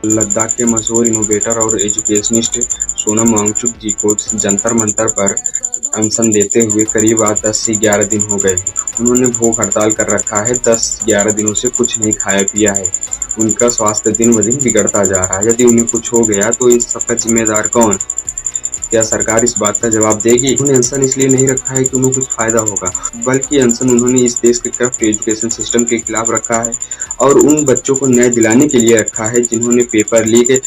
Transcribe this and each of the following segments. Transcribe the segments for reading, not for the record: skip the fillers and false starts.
लद्दाख के मशहूर इनोवेटर और एजुकेशनिस्ट सोनम वांगचुक जी को जंतर मंतर पर अनशन देते हुए करीब आज 10 से 11 दिन हो गए हैं। उन्होंने भूख हड़ताल कर रखा है। 10-11 दिनों से कुछ नहीं खाया पिया है। उनका स्वास्थ्य दिन ब दिन बिगड़ता जा रहा है। यदि उन्हें कुछ हो गया तो इस सबका जिम्मेदार कौन? क्या सरकार इस बात का जवाब देगी? उन्होंने अनशन इसलिए नहीं रखा है कि उन्हें कुछ फायदा होगा, बल्कि अनशन उन्होंने इस देश के करप्ट एजुकेशन सिस्टम के खिलाफ रखा है और उन बच्चों को न्याय दिलाने के लिए रखा है जिन्होंने पेपर लीक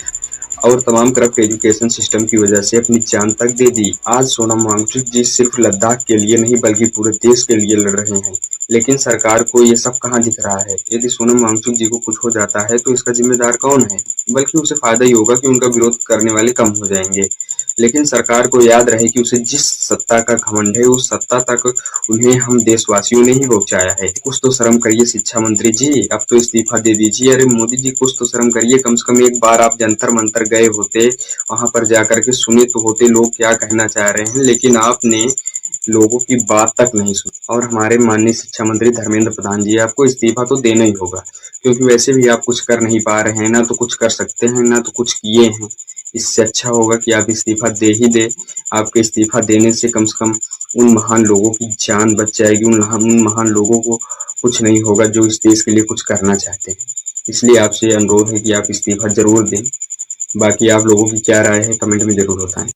और तमाम करप्ट एजुकेशन सिस्टम की वजह से अपनी जान तक दे दी। आज सोनम वांगचुक जी सिर्फ लद्दाख के लिए नहीं बल्कि पूरे देश के लिए लड़ रहे हैं, लेकिन सरकार को ये सब कहाँ दिख रहा है। यदि सोनम वांगचुक जी को कुछ हो जाता है तो इसका जिम्मेदार कौन है? बल्कि उसे फायदा ही होगा कि उनका विरोध करने वाले कम हो जाएंगे। लेकिन सरकार को याद रहे कि उसे जिस सत्ता का घमंड है उस सत्ता तक उन्हें हम देशवासियों ने ही पहुंचाया है। कुछ तो शर्म करिए शिक्षा मंत्री जी, अब तो इस्तीफा दे दीजिए। अरे मोदी जी कुछ तो शर्म करिए, कम से कम एक बार आप जंतर मंतर गए होते, वहां पर जाकर के सुने तो होते लोग क्या कहना चाह रहे हैं, लेकिन आपने लोगों की बात तक नहीं सुनी। और हमारे माननीय शिक्षा मंत्री धर्मेंद्र प्रधान जी, आपको इस्तीफा तो देना ही होगा, क्योंकि वैसे भी आप कुछ कर नहीं पा रहे हैं, ना तो कुछ कर सकते हैं ना तो कुछ किए हैं। इससे अच्छा होगा कि आप इस्तीफा दे ही दे। आपके इस्तीफा देने से कम उन महान लोगों की जान बच जाएगी। उन महान लोगों को कुछ नहीं होगा जो इस देश के लिए कुछ करना चाहते हैं। इसलिए आपसे अनुरोध है कि आप इस्तीफा जरूर दें। बाकी आप लोगों की क्या राय है कमेंट में जरूर बताएं।